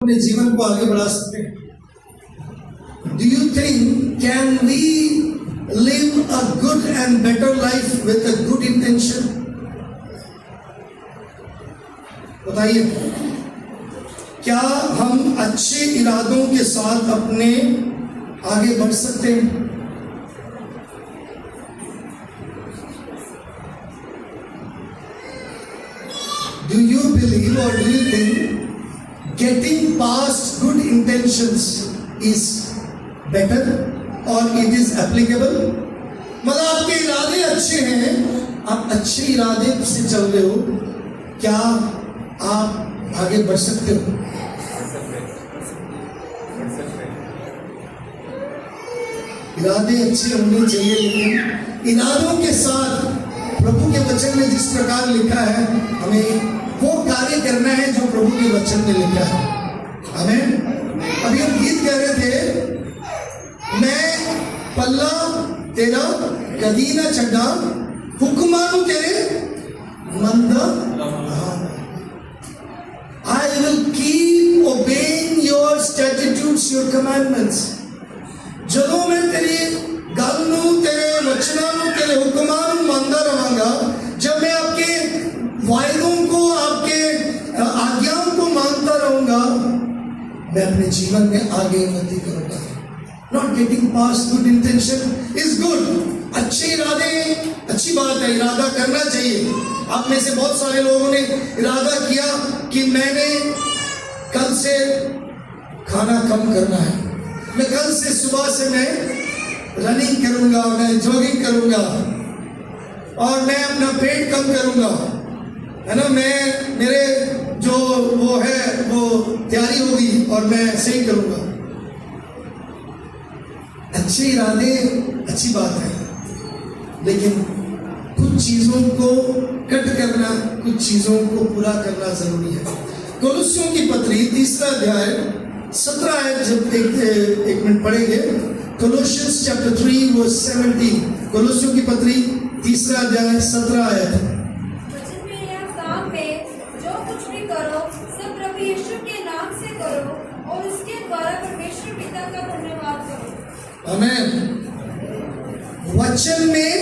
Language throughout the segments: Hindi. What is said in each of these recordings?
अपने जीवन को आगे बढ़ा सकते हैं? Do you think can we live a good and better life with a good intention? बताइए, क्या हम अच्छे इरादों के साथ अपने आगे बढ़ सकते हैं? Do you believe or do you think getting past good intentions is better or it is applicable? मतलब आपके इरादे अच्छे हैं, आप अच्छे इरादे से चल रहे हो, क्या आप आगे बढ़ सकते हो? इरादे अच्छे होने चाहिए, लेकिन इरादों के साथ प्रभु के वचन में जिस प्रकार लिखा है, हमें वो कार्य करना है जो प्रभु के वचन में लिखा है। आमीन। अभी हम गीत कह रहे थे, मैं पल्ला तेरा कदी ना छड्डा, हुक्मानू तेरे मंदा, I will keep obeying your statutes, your commandments. ਜਦੋਂ मैं तेरी गल नूं, तेरे वचनां नूं, तेरे हुक्मां नूं मनदा रहांगा, जब मैं आपके वायदों को, आपके आज्ञाओं को मानता रहूंगा, मैं अपने जीवन में आगे उन्नति करूंगा। Not getting past good intention is good. अच्छे इरादे अच्छी बात है, इरादा करना चाहिए। आप में से बहुत सारे लोगों ने इरादा किया कि मैंने कल से खाना कम करना है, मैं कल से सुबह से मैं रनिंग करूंगा, मैं जॉगिंग करूंगा और मैं अपना पेट कम करूंगा, है ना, मैं मेरे जो वो है वो तैयारी होगी और मैं सही करूंगा। अच्छे इरादे अच्छी बात है, लेकिन कुछ चीजों को कट करना, कुछ चीजों को पूरा करना जरूरी है। कोलोसियों की पत्री 3 अध्याय 17 आयत जब एक मिनट पढ़ेंगे, कोलोसियंस चैप्टर 3 वर्स 17, कोलोसियों की पत्री 3 अध्याय 17 आयत। वचन में या काम में जो कुछ भी करो सब प्रभु यीशु के नाम से करो और उसके द्वारा परमेश्वर पिता का धन्यवाद करो। आमीन। वचन में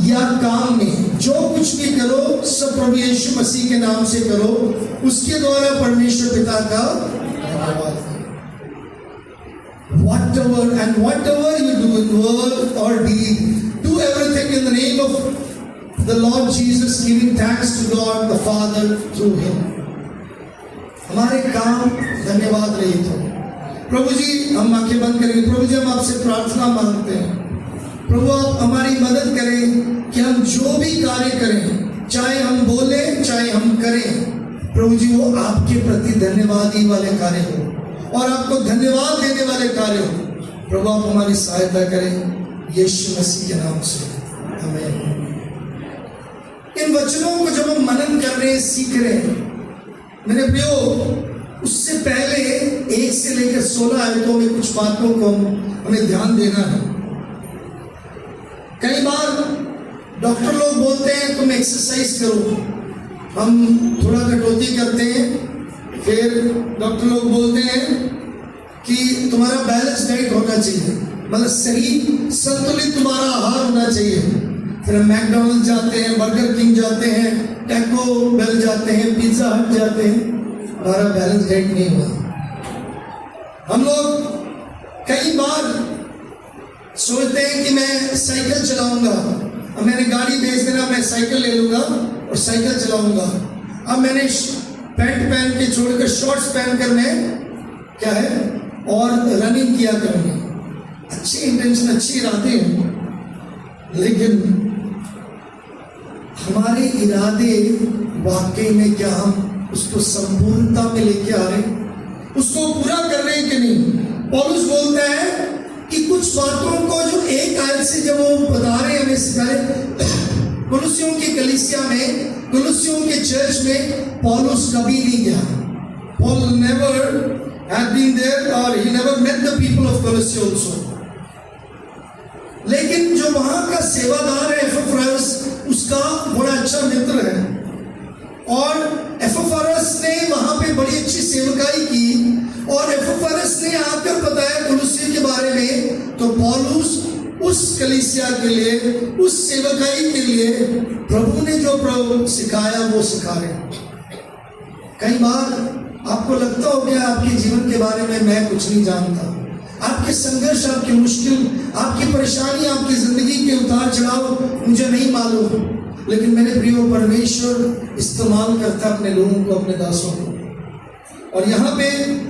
या काम में जो कुछ भी करो सब प्रभु यीशु मसीह के नाम से करो, उसके द्वारा परमेश्वर पिता का धन्यवाद करो। Whatever you do in word or deed, do everything in the name of the Lord Jesus, giving thanks to God the Father through Him. हमारे काम धन्यवाद रहित हो। प्रभु जी, हम आंखें बंद करेंगे। प्रभु जी, हम आपसे प्रार्थना मांगते हैं, प्रभु आप हमारी मदद करें कि हम जो भी कार्य करें, चाहे हम बोले चाहे हम करें, प्रभु जी वो आपके प्रति धन्यवादी वाले कार्य हो और आपको धन्यवाद देने वाले कार्य हो। प्रभु आप हमारी सहायता करें यीशु मसीह के नाम से, आमीन। इन वचनों को जब हम मनन कर रहे हैं, सीख रहे हैं, मेरे प्रियो, उससे पहले 1 से लेकर 16 आयतों में कुछ बातों को हमें ध्यान देना है। कई बार डॉक्टर लोग बोलते हैं तुम एक्सरसाइज करो, हम थोड़ा कटौती करते हैं, फिर डॉक्टर लोग बोलते हैं कि तुम्हारा बैलेंस डाइट होना चाहिए, मतलब सही संतुलित तुम्हारा आहार होना चाहिए। फिर हम मैकडॉनल्ड जाते हैं, बर्गर किंग जाते हैं, टैको बेल जाते हैं, पिज्जा हट जाते हैं, हमारा बैलेंस डाइट नहीं हुआ। हम लोग कई बार सोचते हैं कि मैं साइकिल चलाऊंगा, अब मैंने गाड़ी बेच देना, मैं साइकिल ले लूंगा और साइकिल चलाऊंगा। अब मैंने पैंट पहन के छोड़कर शॉर्ट्स पहनकर मैं क्या है और रनिंग किया करूंगा। अच्छे इंटेंशन, अच्छे इरादे हैं, लेकिन हमारे इरादे वाकई में क्या हम उसको संपूर्णता में लेके आ रहे हैं, उसको पूरा कर रहे हैं कि नहीं? पौलुस बोलता है कि कुछ बातों को जो एक आयत से जब वो बता रहे हैं हमें सिखाए, कुलुसियों की कलीसिया में, कुलुसियों के चर्च में पौलुस कभी नहीं गया। Paul never had been there or he never met the people of Colossae also. लेकिन जो वहां का सेवादार है एपफ्रास, उसका बड़ा अच्छा मित्र है और एपफ्रास ने वहां पे बड़ी अच्छी सेवकाई की और एपफ्राइस ने आकर बताया कुलुस्सियों के बारे में, तो पौलुस उस कलीसिया के लिए, उस सेवकाई के लिए प्रभु ने जो सिखाया वो सिखा रहे। कई बार आपको लगता हो गया आपके जीवन के बारे में मैं कुछ नहीं जानता, आपके संघर्ष, आपकी मुश्किल, आपकी परेशानी, आपकी जिंदगी के उतार चढ़ाव मुझे नहीं मालूम, लेकिन मेरे प्रियो परमेश्वर इस्तेमाल करता अपने लोगों को, अपने दासों को। और यहाँ पे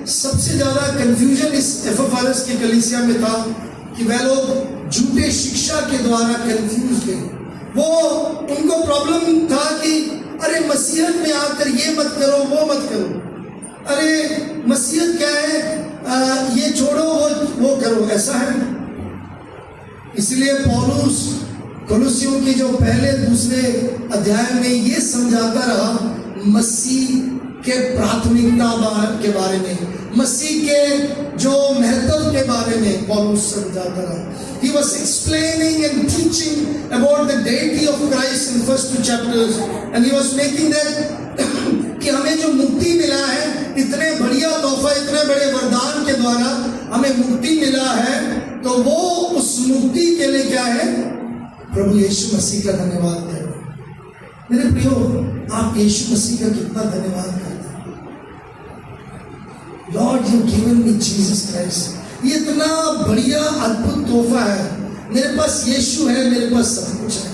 सबसे ज्यादा कंफ्यूजन इस एपफ्राइस के कलीसिया में था कि वह लोग झूठे शिक्षा के द्वारा कंफ्यूज थे। वो उनको प्रॉब्लम था कि अरे मसीहत में आकर ये मत करो, वो मत करो, अरे मसीहत क्या है, ये छोड़ो, वो करो, ऐसा है। इसलिए पौलुस कुलुस्सियों की जो पहले दूसरे अध्याय में ये समझाता रहा मसीह के प्राथमिकता के बारे में, मसीह के जो महत्व के बारे में पौलुस समझाता रहा। He was explaining and teaching about the deity of Christ in first two chapters, and he was making that कि हमें जो मुक्ति मिला है, इतने बढ़िया तोहफा, इतने बड़े वरदान के द्वारा हमें मुक्ति मिला है, तो वो उस मुक्ति के लिए क्या है, प्रभु यीशु मसीह का धन्यवाद करो। मेरे प्रियो, आप यीशु मसीह का कितना धन्यवाद करते हैं। Lord you given me Jesus Christ, ये इतना बढ़िया अद्भुत तोहफा है, मेरे पास यीशु है, मेरे पास सब कुछ है।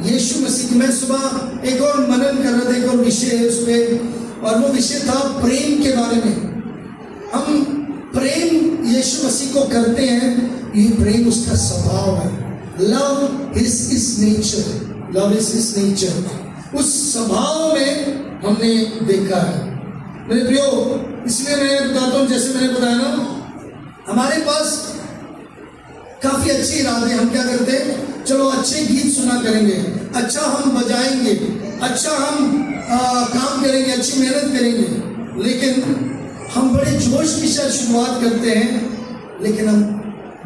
यीशु मसीह की, मैं सुबह एक और मनन कर रहा था, एक और विषय है उस पर, और वो विषय था प्रेम के बारे में। हम प्रेम यीशु मसीह को करते हैं, ये प्रेम उसका स्वभाव है। Love is his nature, love is his nature, उस स्वभाव में हमने देखा है। मेरे प्रियो, इसलिए मैं बताता हूँ, जैसे मैंने बताया ना, हमारे पास काफी अच्छे इरादे, हम क्या करते हैं, चलो अच्छे गीत सुना करेंगे, अच्छा हम बजाएंगे, अच्छा हम काम करेंगे, अच्छी मेहनत करेंगे, लेकिन हम बड़े जोश के साथ शुरुआत करते हैं, लेकिन हम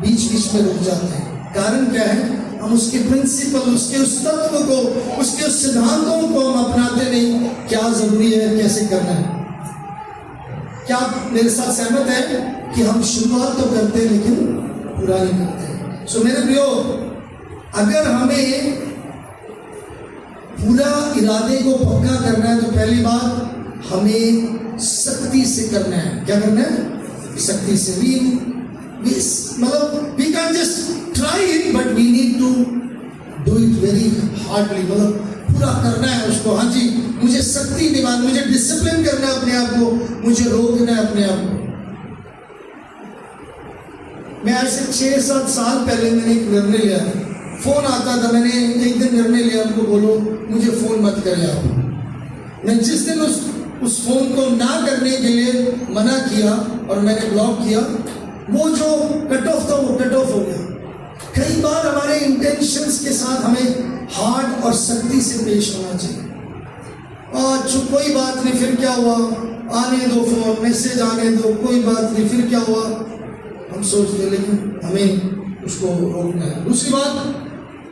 बीच बीच में रुक जाते हैं। कारण क्या है, हम उसके प्रिंसिपल, उसके उस तत्व को, उसके उस सिद्धांतों को हम अपनाते नहीं। क्या जरूरी है, कैसे करना है। क्या आप मेरे साथ सहमत है कि हम शुरुआत तो करते हैं लेकिन पूरा नहीं करते। सो मेरे प्रियो, अगर हमें पूरा इरादे को पक्का करना है तो पहली बात हमें सख्ती से करना है। क्या करना है? सख्ती से। मतलब we can just try it, but we need to do it very hardly. मतलब पूरा करना है उसको। हाँ जी, मुझे सख्ती निभानी, मुझे डिसिप्लिन करना है अपने आप को, मुझे रोकना है अपने आप को। मैं आज से 6-7 साल पहले मैंने एक निर्णय लिया, फोन आता था, मैंने एक दिन निर्णय लिया, उनको बोलो मुझे फोन मत करें आप। मैं जिस दिन उस फोन को ना करने के लिए मना किया और मैंने ब्लॉक किया, वो जो कट ऑफ था वो कट ऑफ हो गया। कई बार हमारे इंटेंशंस के साथ हमें हार्ड और सख्ती से पेश होना चाहिए। और कोई बात नहीं, फिर क्या हुआ, आने दो फोन, मैसेज आने दो, कोई बात नहीं, फिर क्या हुआ, हम सोचते, लेकिन हमें उसको रोकना है। दूसरी बात,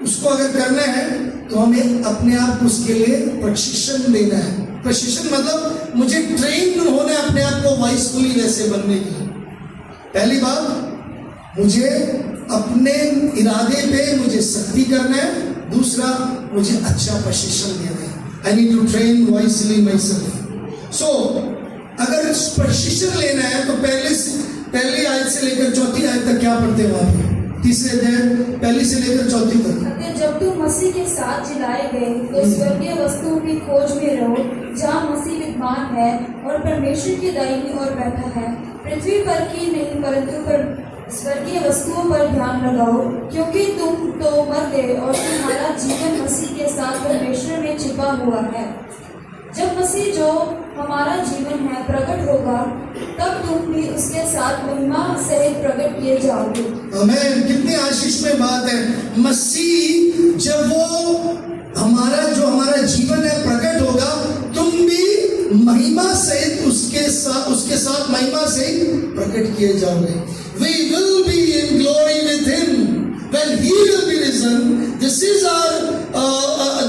उसको अगर करना है तो हमें अपने आप को उसके लिए प्रशिक्षण देना है। प्रशिक्षण मतलब मुझे ट्रेन होना है अपने आप को वाइसफुली वैसे बनने के लिए। पहली बात, मुझे अपने इरादे पे मुझे सख्ती करना है। दूसरा, मुझे अच्छा प्रशिक्षण देना है। I need to train wisely myself. So अगर प्रशिक्षण लेना है तो पहली आयत से लेकर चौथी आयत तक क्या पढ़ते हैं वहां पे? तीसरे अध्याय पहली से लेकर चौथी तक। जब तुम मसीह के साथ जिलाए गए तो स्वर्गीय वस्तुओं की खोज में रहो, जहाँ मसीह विद्यमान है और परमेश्वर की दाहिनी ओर बैठा है। पृथ्वी पर की नहीं परंतु पर स्वर्गीय वस्तुओं पर ध्यान लगाओ, क्योंकि तुम तो मर गए और तुम्हारा जीवन मसीह के साथ परमेश्वर में छिपा हुआ है। जब मसीह जो हमारा जीवन है प्रकट होगा, तब तुम भी उसके साथ महिमा सहित प्रकट किए जाओगे। आमीन। कितनी आशीष में बात है। मसीह जब वो हमारा जीवन है प्रकट होगा, तुम भी महिमा सहित उसके साथ महिमा सहित प्रकट किए जाओगे। We will be in glory with him when he will be risen. This is our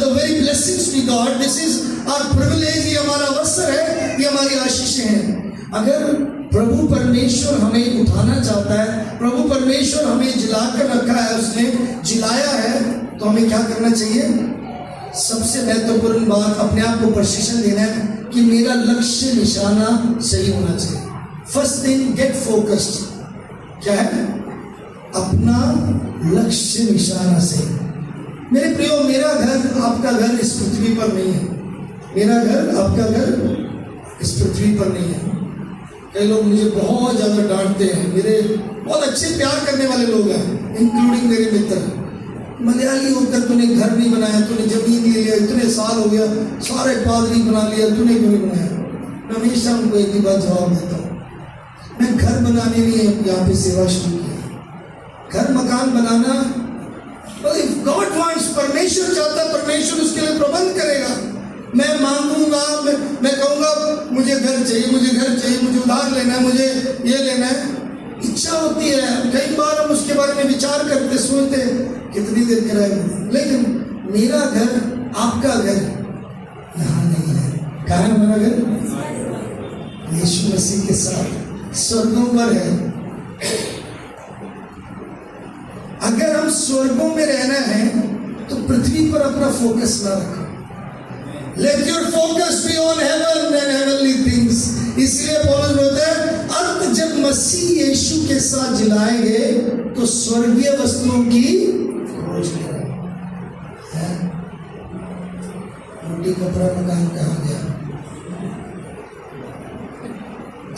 the very blessings we got. This is our privilege. ये हमारा अवसर है, ये हमारी आशीष हैं। अगर प्रभु परमेश्वर हमें उठाना चाहता है, प्रभु परमेश्वर हमें जिला कर रखा है, उसने जिलाया है, तो हमें क्या करना चाहिए? सबसे महत्वपूर्ण बात, अपने आप को प्रशिक्षण देना है कि मेरा लक्ष्य निशाना सही होना चाहिए। First thing, get focused. क्या है? अपना लक्ष्य निशाना सही। मेरे प्रियो, मेरा घर आपका घर इस पृथ्वी पर नहीं है। मेरा घर आपका घर इस पृथ्वी पर नहीं है। कई लोग मुझे बहुत ज़्यादा डांटते हैं, मेरे बहुत अच्छे प्यार करने वाले लोग हैं, इंक्लूडिंग मेरे मित्र। मलयाली होकर तूने घर नहीं बनाया, तूने जमीन ले लिया, इतने साल हो गया, सारे पादरी बना लिया, तूने क्यों नहीं बनाया? मैं हमेशा उनको एक ही बात जवाब देता हूँ, मैं घर बनाने नहीं यहाँ पे सेवा शुरू की। घर मकान बनाना, गॉड वांट्स, परमेश्वर चाहता है, परमेश्वर उसके लिए प्रबंध करेगा। मैं मांगूंगा, मैं कहूँगा मुझे घर चाहिए, मुझे घर चाहिए, मुझे उधार लेना है, मुझे ये लेना है, इच्छा होती है। कई बार हम उसके बारे में विचार करते, सोचते कितनी देर कराएंगे, लेकिन मेरा घर, आपका घर यहाँ नहीं है। कहाँ है हमारा घर? यीशु मसीह के साथ स्वर्गों पर है। अगर हम स्वर्गों में रहना है तो पृथ्वी पर अपना फोकस ना रखो। Let your focus be on heaven and heavenly things। इसलिए पौलुस बोलते हैं, अंत जब मसीह यीशु के साथ जिलाएंगे तो स्वर्गीय वस्तुओं की खोज करेंगे। रोटी कपड़ा मकान कहाँ गया?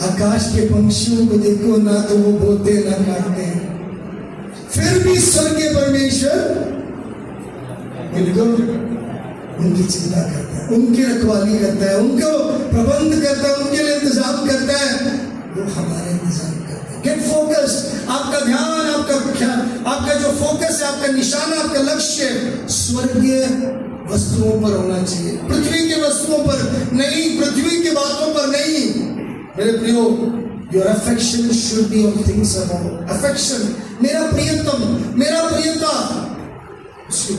आकाश के पंछियों को देखो, ना तो वो बोलते ना काटते हैं, फिर भी स्वर्गीय परमेश्वर बिल्कुल उनकी चिंता करता है, उनकी रखवाली करता है, उनको प्रबंध करता है, उनके लिए इंतजाम करता है, वो हमारे इंतजाम करता है। Get focused. आपका ध्यान, आपका जो फोकस है, आपका निशाना, आपका लक्ष्य स्वर्गीय वस्तुओं पर होना चाहिए, पृथ्वी के वस्तुओं पर नहीं, पृथ्वी के बातों पर नहीं। मेरे प्रियो, your affection should be on things about. Affection, मेरा प्रियतम, मेरा प्रियता, उसकी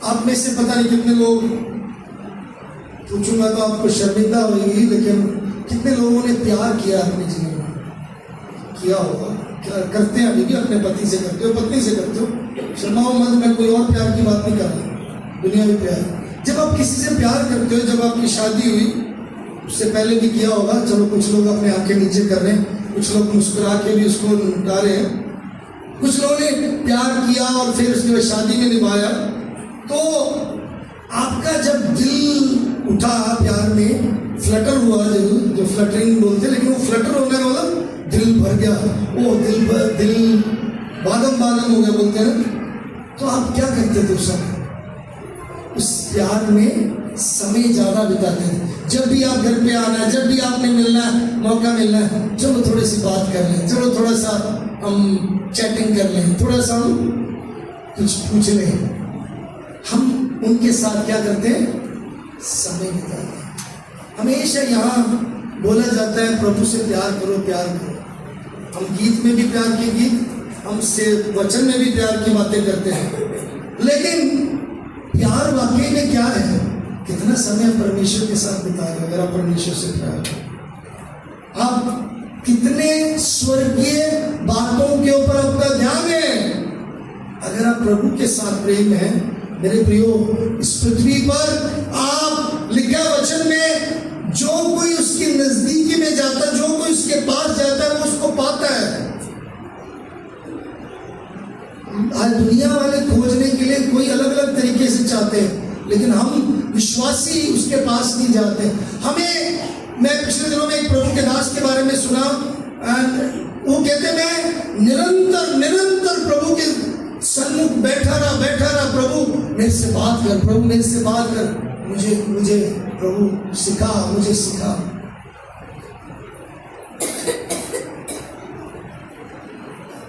आप में से पता नहीं कितने लोग, पूछूंगा तो आपको शर्मिंदा होगी, लेकिन कितने लोगों ने प्यार किया अपने जीवन में? किया होगा, क्या करते हैं अभी भी? अपने पति से करते हो, पत्नी से करते हो, शर्माओ मत, मैं कोई और प्यार की बात नहीं कर रहा, दुनियावी प्यार। जब आप किसी से प्यार करते हो, जब आपकी शादी हुई, उससे पहले भी किया होगा, चलो कुछ लोग अपने आंखें नीचे कर रहे हैं, कुछ लोग मुस्कुरा के भी उसको निपटा रहे हैं, कुछ लोगों ने प्यार किया और फिर उसके बाद शादी में निभाया। तो आपका जब दिल उठा प्यार में, फ्लटर हुआ, जो फ्लटरिंग बोलते हैं, लेकिन वो फ्लटर होने का मतलब दिल भर गया, वो दिल बादम हो गया बोलते हैं। तो आप क्या करते थे उस समय? उस प्यार में समय ज्यादा बिताते थे। जब भी आप घर पे आना है, जब भी आपने मिलना है, मौका मिलना है, चलो थोड़ी सी बात कर लें, चलो थोड़ा सा हम चैटिंग कर लें, थोड़ा सा हम कुछ पूछ लें। हम उनके साथ क्या करते हैं? समय बिताते हैं। हमेशा यहाँ बोला जाता है प्रभु से प्यार करो, प्यार करो। हम गीत में भी प्यार के गीत, हम से वचन में भी प्यार की बातें करते हैं, लेकिन प्यार वाकई में क्या है? कितना समय परमेश्वर के साथ बिता रहे? अगर आप परमेश्वर से प्यार करें, आप कितने स्वर्गीय बातों के ऊपर आपका ध्यान है? अगर आप प्रभु के साथ प्रेम है, मेरे प्रियो, इस पृथ्वी पर आप, लिखा वचन में, जो कोई उसकी नजदीकी में जाता है, जो कोई उसके पास जाता है, वो उसको पाता है। आज दुनिया वाले खोजने के लिए कोई अलग अलग तरीके से चाहते हैं, लेकिन हम विश्वासी उसके पास नहीं जाते। मैं पिछले दिनों में एक प्रभु के दास के बारे में सुना, वो कहते मैं निरंतर प्रभु के सन्मुख बैठा रहा, प्रभु मेरे से बात कर, प्रभु मेरे से बात कर, मुझे प्रभु सिखा, मुझे सिखा।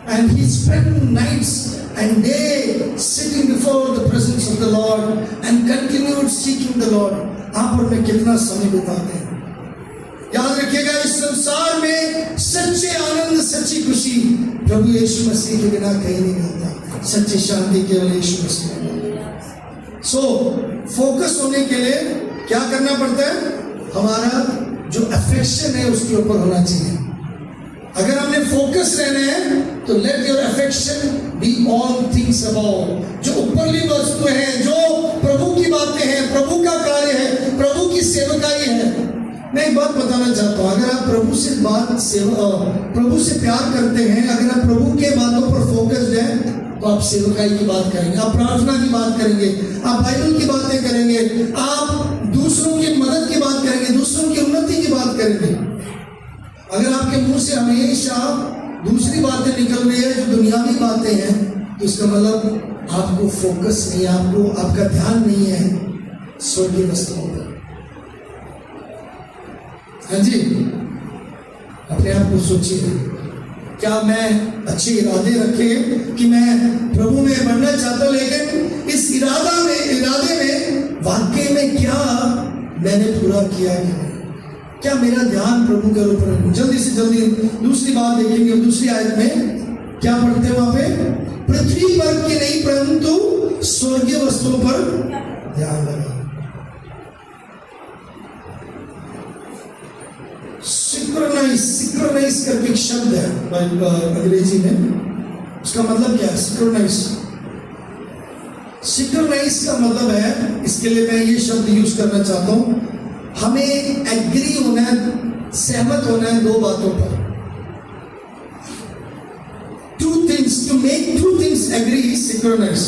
And he spent nights and day sitting before the presence of the Lord and continued seeking the Lord। आप और मैं कितना समय बिताते हैं? याद रखिएगा, इस संसार में सच्चे आनंद, सच्ची खुशी प्रभु यीशु मसीह के बिना कहीं नहीं मिलता। सच्ची शांति केवल यीशु मसीह में मिलती है। सो फोकस होने के लिए क्या करना पड़ता है? हमारा जो अफेक्शन है उसके ऊपर होना चाहिए। अगर हमने फोकस रहना है तो let your affection be on things about, जो ऊपरली वस्तु है, जो प्रभु की बातें हैं, प्रभु का कार्य है, प्रभु की सेवकाई है। मैं एक बात बताना चाहता हूँ, अगर आप प्रभु से प्यार करते हैं, अगर आप प्रभु के बातों पर फोकस्ड हैं, तो आप सेवकाई की बात करेंगे, आप प्रार्थना की बात करेंगे, आप बाइबल की बातें करेंगे, आप दूसरों की मदद की बात करेंगे, दूसरों की उन्नति की बात करेंगे। अगर आपके मुंह से हमेशा दूसरी बातें निकल रही है, जो दुनियावी बातें हैं, तो इसका मतलब आपको फोकस नहीं है, आपका ध्यान नहीं है स्वर्गीय वस्तुओं पर। हाँ जी, अपने आप को सोचिए, क्या मैं अच्छे इरादे रखे कि मैं प्रभु में बढ़ना चाहता हूं, लेकिन इस इरादे में वाकई में क्या मैंने पूरा किया कि नहीं? क्या मेरा ध्यान प्रभु के ऊपर है? जल्दी से जल्दी दूसरी बात देखेंगे, दूसरी आयत में क्या पढ़ते हैं वहां पे? पृथ्वी पर की नहीं परंतु स्वर्गीय वस्तुओं पर ध्यान लगा। सिंक्रोनाइज करके एक शब्द है अंग्रेजी में, उसका मतलब क्या है? सिंक्रोनाइज का मतलब है, इसके लिए मैं ये शब्द यूज करना चाहता हूं, हमें एग्री होना है, सहमत होना है दो बातों पर। Two things, to make two things agree, synchronise.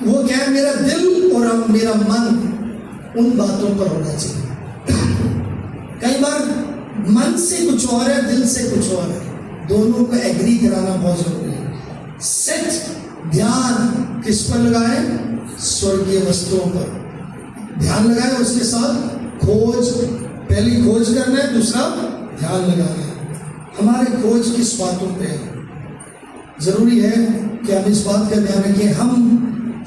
वो क्या है? मेरा दिल और मेरा मन उन बातों पर होना चाहिए। कई बार मन से कुछ और है, दिल से कुछ और है, दोनों को एग्री कराना बहुत जरूरी है। सेट ध्यान किस पर लगाए? स्वर्गीय वस्तुओं पर ध्यान लगाए, उसके साथ खोज, पहली खोज करना है, दूसरा ध्यान लगाना है। हमारे खोज किस बातों पे है? जरूरी है कि हम इस बात का ध्यान रखें, हम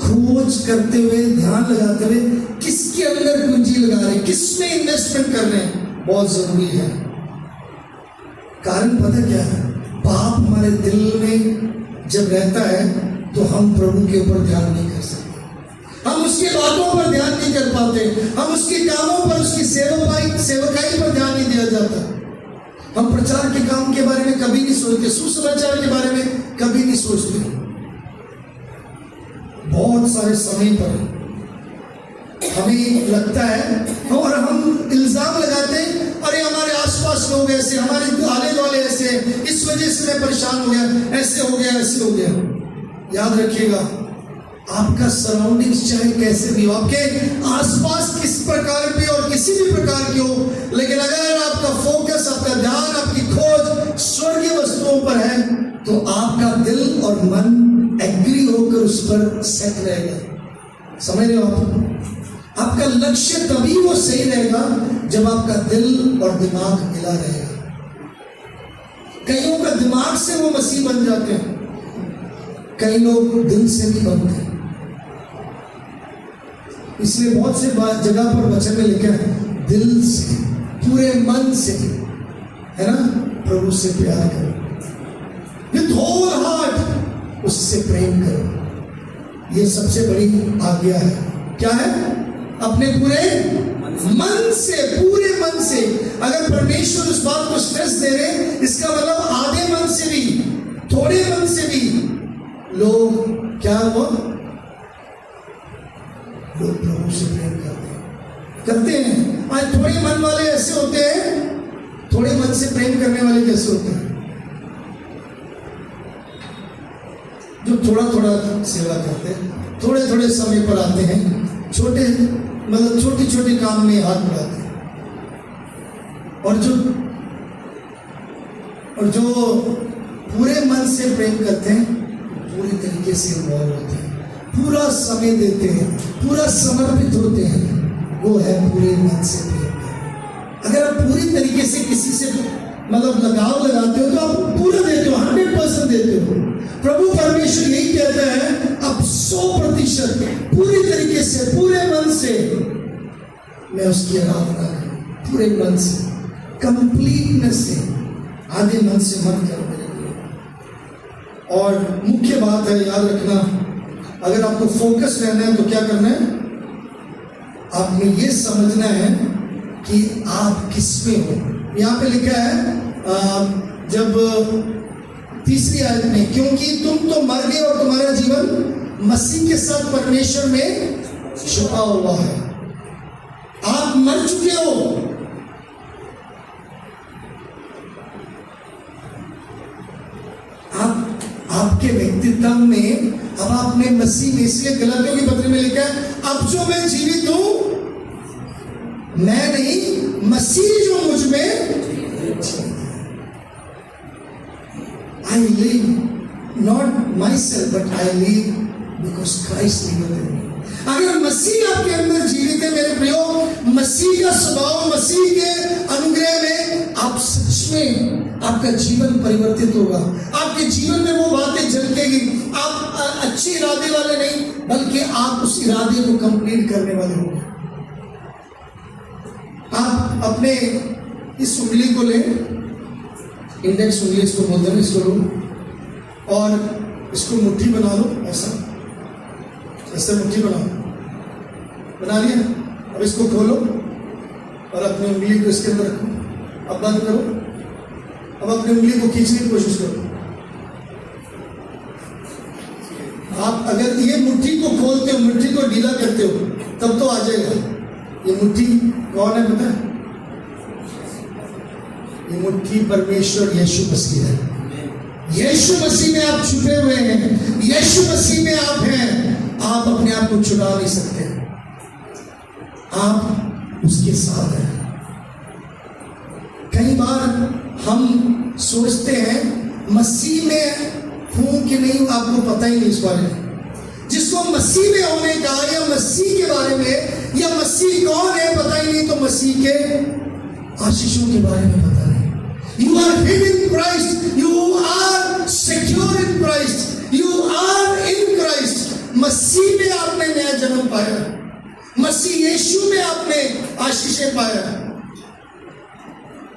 खोज करते हुए, ध्यान लगाते हुए किसके अंदर पूंजी लगा रहे हैं, किस में इन्वेस्टमेंट कर रहे हैं, बहुत जरूरी है। कारण पता क्या है? पाप हमारे दिल में जब रहता है तो हम प्रभु के ऊपर ध्यान नहीं कर सकते, हम उसकी बातों पर ध्यान नहीं कर पाते, हम उसके कामों पर, उसकी सेवकाई पर ध्यान नहीं दिया जाता। हम प्रचार के काम के बारे में कभी नहीं सोचते, सुसमाचार के बारे में कभी नहीं सोचते। बहुत सारे समय पर हमें लगता है और हम इल्जाम लगाते हैं, अरे हमारे आसपास लोग ऐसे, हमारे आले दुआले ऐसे, इस वजह से मैं परेशान हो गया, ऐसे हो गया, ऐसे हो गया। याद रखिएगा, आपका सराउंडिंग्स चाहे कैसे भी हो, आपके आसपास किस प्रकार भी और किसी भी प्रकार की हो, लेकिन अगर आपका फोकस, आपका ध्यान, आपकी खोज स्वर्गीय वस्तुओं पर है, तो आपका दिल और मन एग्री होकर उस पर सेट रहेगा। समझ रहे हो आप? आपका लक्ष्य तभी वो सही रहेगा जब आपका दिल और दिमाग मिला रहेगा। कईयों का दिमाग से वो मसीह बन जाते हैं, कई लोग दिल से नहीं बनते। इसलिए बहुत से जगह पर वचन में लिखा है, दिल से, पूरे मन से, है ना, प्रभु से प्यार करो, विद होल हार्ट उससे प्रेम करो। ये सबसे बड़ी आज्ञा है। क्या है? अपने पूरे मन से, पूरे मन से। अगर परमेश्वर उस बात को स्ट्रेस दे रहे, इसका मतलब आधे मन से भी, थोड़े मन से भी लोग क्या हुआ? लोग प्रभु से प्रेम करते हैं। आज थोड़े मन वाले ऐसे होते हैं, थोड़े मन से प्रेम करने वाले कैसे होते हैं? जो थोड़ा थोड़ा सेवा करते हैं, थोड़े थोड़े समय पर आते हैं, छोटे मतलब छोटी छोटी काम में हाथ बढ़ाते हैं, और जो पूरे मन से प्रेम करते हैं, पूरी तरीके से इन्वॉल्व होते हैं, पूरा समय देते हैं, पूरा समर्पित होते हैं, वो है पूरे मन से प्रेम। अगर आप पूरी तरीके से किसी से मतलब लगाव लगाते हो तो आप पूरा देते हो, 100% देते हो। प्रभु परमेश्वर यही कहता है, अब 100% पूरी तरीके से, पूरे मन से मैं उसकी आराधना करूं, पूरे मन से, कंप्लीटनेस से, आधे मन से मत करो मेरे लिए। और मुख्य बात है, याद रखना, अगर आपको फोकस रहना है तो क्या करना है? आपने ये समझना है कि आप किस में हो। यहाँ पे लिखा है जब तीसरी आयत में, क्योंकि तुम तो मर गए और तुम्हारा जीवन मसीह के साथ परमेश्वर में छुपा हुआ है। आप मर चुके हो। आपके व्यक्तित्व में अब आपने मसीह में, इसलिए गलातियों की पत्री में लिखा है, अब जो मैं जीवित हूं मैं नहीं, मसीह जो मुझ में। I live not myself but I live because Christ live in me. अगर मसीह आपके अंदर जीवित है मेरे प्रियो, मसीह का स्वभाव, मसीह के अनुग्रह में आप सच में आपका जीवन परिवर्तित होगा। आपके जीवन में वो बातें झलकेगी। आप अच्छे इरादे वाले नहीं, बल्कि आप उस इरादे को कंप्लीट करने वाले होंगे। आप अपने इस उंगली को ले, इंडेक्स उंगली इसको बोलते हैं, इसको लो और इसको मुट्ठी बना लो, ऐसे मुट्ठी बना लिया। अब इसको खोलो और अपनी उंगली को इसके अंदर रखो। अब बंद करो। अब अपनी उंगली को खींचने की कोशिश करो। आप अगर ये मुट्ठी को खोलते हो, मुट्ठी को ढीला करते हो, तब तो आ जाएगा। ये मुट्ठी कौन है पता है? ये मुट्ठी परमेश्वर यीशु मसीह है। यीशु मसीह में आप छुपे हुए हैं, यीशु मसीह में आप हैं। आप अपने आप को छुड़ा नहीं सकते, आप उसके साथ हैं। कई बार हम सोचते हैं मसीह में हूं कि नहीं, आपको पता ही नहीं इस बारे में। जिसको मसीह में होने का या मसीह के बारे में या मसीह कौन है पता ही नहीं, तो मसीह के आशीषों के बारे में पता नहीं। You are hid in Christ, you are secure in Christ, you are in Christ. मसीह में आपने नया जन्म पाया, मसीह यीशु में आपने आशीषें पाया।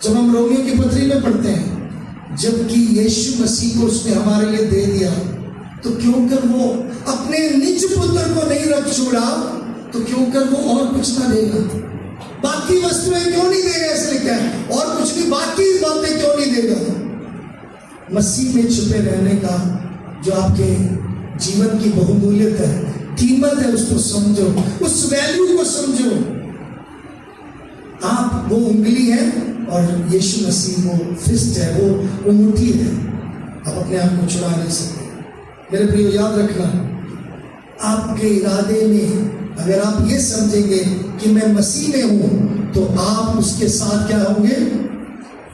जब हम रोमियों की पत्री में पढ़ते हैं, जबकि यीशु मसीह को उसने हमारे लिए दे दिया, तो क्यों कर वो अपने निज पुत्र को नहीं रख छोड़ा, तो क्यों कर वो और कुछ ना देगा? बाकी वस्तुएं क्यों नहीं देगा? ऐसे लिखा है, और कुछ भी बाकी बातें क्यों नहीं देगा? मसीह में छुपे रहने का जो आपके जीवन की बहुमूल्यता है, कीमत है, उसको समझो, उस वैल्यू को समझो। आप वो उंगली है और यीशु मसीह वो फिस्ट है, वो मुट्ठी है। आप अपने आप को छुड़ा नहीं सकते। मेरे प्रियो, याद रखना, आपके इरादे में अगर आप ये समझेंगे कि मैं मसीह में हूं, तो आप उसके साथ क्या होंगे?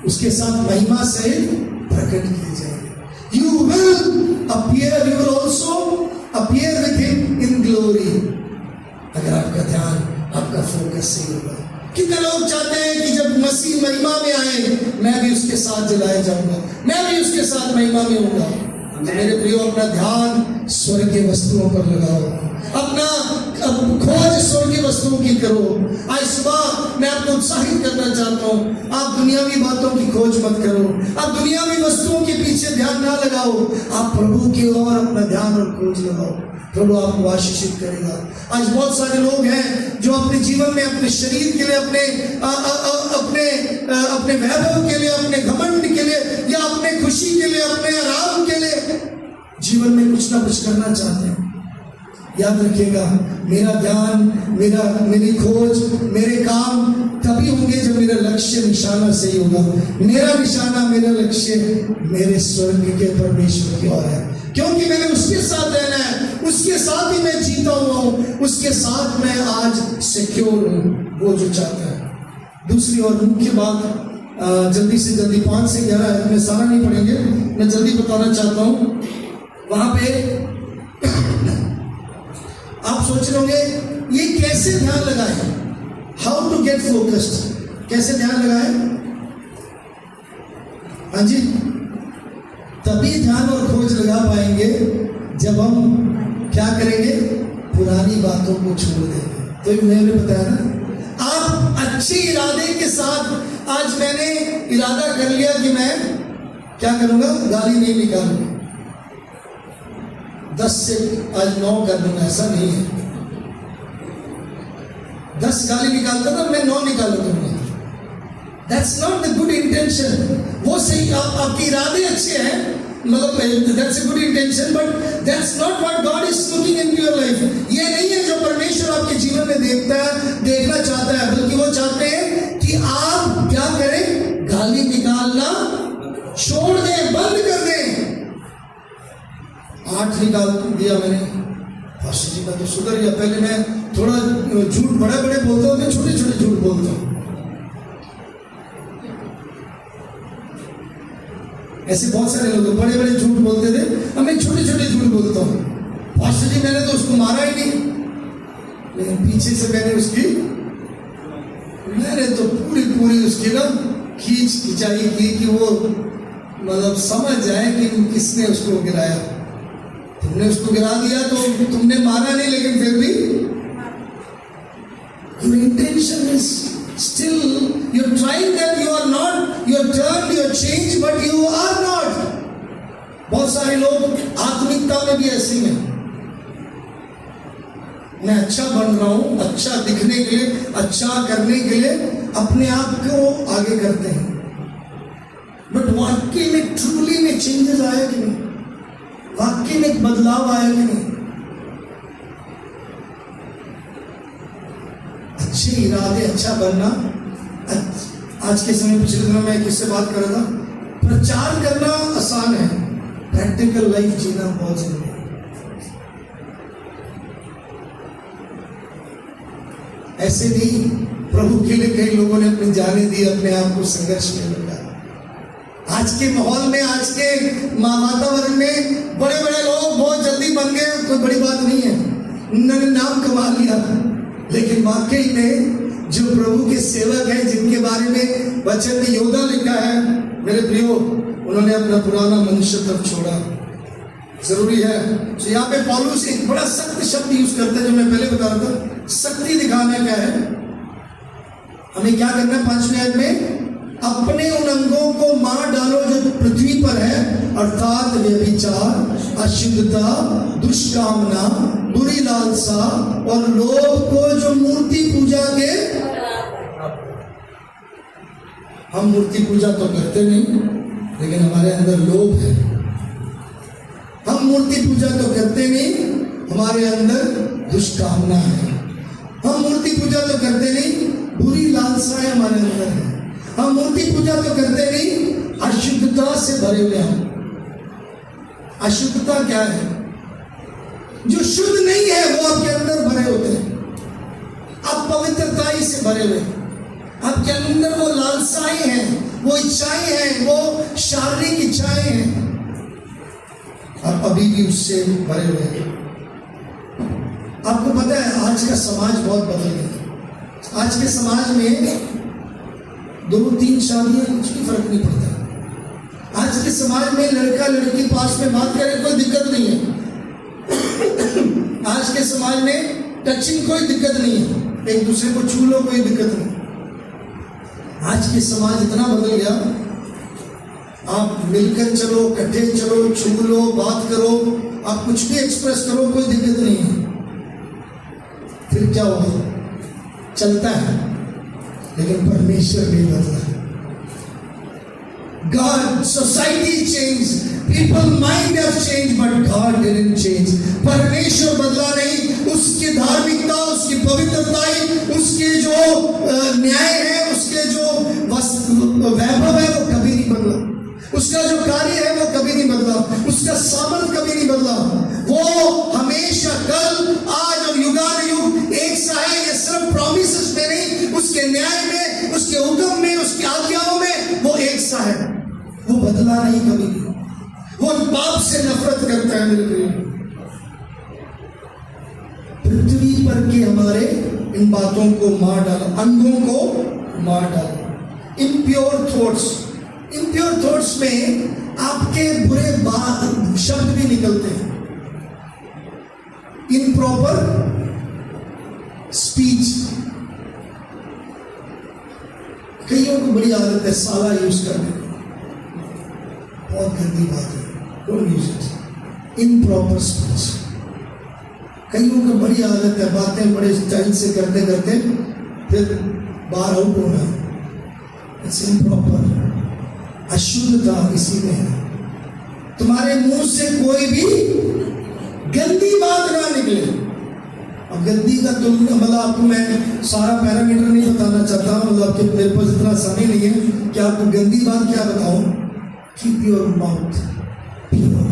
उसके साथ महिमा सहित प्रकट किए जाएंगे। You will appear, you will also appear with him in glory। अगर आपका ध्यान, आपका फोकस सही होगा। कितने लोग चाहते हैं कि जब मसीह महिमा में आए, मैं भी उसके साथ जलाया जाऊंगा, मैं भी उसके साथ महिमा में होऊंगा। मेरे प्रियो, अपना ध्यान स्वर्गीय वस्तुओं पर लगाओ, अपना खोज स्वर्गीय वस्तुओं की करो। आज सुबह मैं आपको उत्साहित करना चाहता हूँ, आप दुनियावी बातों की खोज मत करो, आप दुनियावी वस्तुओं के पीछे ध्यान ना लगाओ, आप प्रभु की ओर अपना ध्यान और खोज लगाओ। प्रभु आपको आशीषित करेगा। आज बहुत सारे लोग हैं जो अपने जीवन में अपने शरीर के लिए, अपने वैभव के लिए, अपने घमंड के लिए, या अपने खुशी के लिए, अपने आराम के लिए जीवन में कुछ ना कुछ करना चाहते हैं। याद रखिएगा, मेरा ध्यान, मेरी खोज, मेरे काम तभी होंगे जब मेरा लक्ष्य, निशाना सही होगा। मेरा निशाना, मेरा लक्ष्य मेरे स्वर्ग के परमेश्वर की ओर है, क्योंकि मैंने उसके साथ रहना है, उसके साथ ही मैं जीता हुआ हूँ, उसके साथ मैं आज सिक्योर हूँ, वो जो चाहता है। दूसरी और मुख्य बात, जल्दी से जल्दी 5 से 11 है, मैं सारा नहीं पढ़ेंगे, मैं जल्दी बताना चाहता हूँ। वहां पे आप सोच रहे होंगे ये कैसे ध्यान लगाए, हाउ टू गेट फोकस्ड, कैसे ध्यान लगाए? हाँ जी, तभी ध्यान और खोज लगा पाएंगे जब हम क्या करेंगे? पुरानी बातों को छोड़ देंगे। तो मैंने बताया ना, आप अच्छे इरादे के साथ, आज मैंने इरादा कर लिया कि मैं क्या करूंगा? गाली नहीं निकालूंगा, 10 से आज 9 कर दूंगा, ऐसा नहीं है। 10 गाली निकालता था, मैं 9 निकाल दूंगा। That's not the good intention. वो सही, आपके इरादे अच्छे हैं, मतलब that's a good intention, but that's not what God is looking into your life. ये नहीं है जो परमेश्वर आपके जीवन में देखना चाहता है, बल्कि वो चाहते हैं कि आप क्या करें, गाली निकालना छोड़ दें, बंद कर दें। 8 निकाल दिया मैंने, पास्टर जी मैं तो सुधर गया, पहले मैं थोड़ा झूठ बड़े बड़े बोलता हूँ, मैं छोटे छोटे झूठ बोलता हूँ। ऐसे बहुत सारे लोग बड़े बड़े झूठ बोलते थे, अब मैं छोटे छोटे झूठ बोलता हूँ। पास्टर जी मैंने तो उसको मारा ही नहीं, लेकिन पीछे से मैंने तो पूरी उसकी ना खिंचाई की कि वो मतलब समझ जाए कि किसने उसको गिराया। तुमने उसको गिरा दिया तो तुमने मारा नहीं, लेकिन फिर भी your intention is still, you're trying that you are not, you're turned, you're changed, but you are not. बहुत सारे लोग आत्मिकता में भी ऐसे हैं, मैं अच्छा बन रहा हूं, अच्छा दिखने के लिए, अच्छा करने के लिए अपने आप को आगे करते हैं, बट वाकई में ट्रूली में चेंजेस आया कि नहीं, वाकई में एक बदलाव आया कि नहीं। अच्छे इरादे, अच्छा बनना। आज के समय पिछले दिनों में किससे बात कर रहा था, प्रचार करना आसान है, प्रैक्टिकल लाइफ जीना बहुत जरूरी है। ऐसे नहीं, प्रभु के लिए कई लोगों ने अपनी जानें दी, अपने आप को संघर्ष में लगा। आज के माहौल में, आज के वातावरण में बड़े बड़े लोग बहुत जल्दी बन गए, कोई बड़ी बात नहीं है, उन्होंने नाम कमा लिया, लेकिन वाकई में जो प्रभु के सेवक हैं, जिनके बारे में वचन में योदा लिखा है, मेरे प्रियो, उन्होंने अपना पुराना मनुष्य तब छोड़ा। जरूरी है। तो यहाँ पे पौलुस एक बड़ा सख्त शब्द यूज करते हैं, जो मैं पहले बता रहा था, शक्ति दिखाने का है। हमें क्या करना है 5वें अध्याय में, अपने उन अंगों को मार डालो जो पृथ्वी पर है, अर्थात व्यभिचार, अशुद्धता, दुष्कामना, बुरी लालसा और लोभ को, जो मूर्ति पूजा के। हम मूर्ति पूजा तो करते नहीं, लेकिन हमारे अंदर लोभ है। हम मूर्ति पूजा तो करते नहीं, हमारे अंदर दुष्कामना है। हम मूर्ति पूजा तो करते नहीं, बुरी लालसाएं हमारे अंदर है। हम मूर्ति पूजा तो करते नहीं, अशुद्धता से भरे हुए हैं। अशुद्धता क्या है? जो शुद्ध नहीं है वो आपके अंदर भरे होते हैं। आप पवित्रता ही से भरे हुए, आपके अंदर वो लालसाएं हैं, वो इच्छाएं हैं, वो शारीरिक इच्छाएं हैं, आप अभी भी उससे भरे हुए हैं। आपको पता है आज का समाज बहुत बदल गया। आज के समाज में 2-3 शादियां, कुछ भी फर्क नहीं पड़ता। आज के समाज में लड़का लड़की पास में बात करे कोई दिक्कत नहीं है। आज के समाज में टचिंग कोई दिक्कत नहीं है, एक दूसरे को छू लो कोई दिक्कत नहीं। आज के समाज इतना बदल गया, आप मिलकर चलो, इकट्ठे चलो, छू लो, बात करो, आप कुछ भी एक्सप्रेस करो, कोई दिक्कत नहीं है। फिर क्या होगा? चलता है, लेकिन परमेश्वर नहीं बदला। God, society changed, people mind have changed, but God didn't change. परमेश्वर बदला नहीं, उसकी धार्मिकता, उसकी पवित्रता, उसके जो न्याय है, उसके जो वैभव है वो कभी नहीं बदला। उसका जो कार्य है वो कभी नहीं बदला, उसका सामर्थ कभी नहीं बदला। वो हमेशा कल, आज और युगानुयुग एक सा है। ये सिर्फ प्रॉमिसेस में नहीं, उसके न्याय में, उसके हुक्म में, उसकी आज्ञाओं में वो एक सा है। वो बदला नहीं कभी भी। वो पाप से नफरत करता है। मेरे प्रिय, पृथ्वी पर के हमारे इन बातों को मार डालो, अंगों को मार डालो। इम्प्योर थॉट्स, इम्प्योर थॉट्स में आपके बुरे बात शब्द भी निकलते हैं। इम्प्रॉपर स्पीच, कईयों को बड़ी आदत है साला यूज करने की, बहुत गंदी बात है, don't use it. Improper speech, कईयों को बड़ी आदत है बातें बड़े स्टाइल से करते करते फिर बाहर आउट होना। It's improper. अशुद्धता इसी में है। तुम्हारे मुंह से कोई भी गंदी बात ना निकले। अब गंदी का तुम मतलब आपको मैं सारा पैरामीटर नहीं बताना चाहता, मतलब आपके मेरे पास इतना समय नहीं है कि आपको गंदी बात क्या बताऊं। Keep your mouth pure,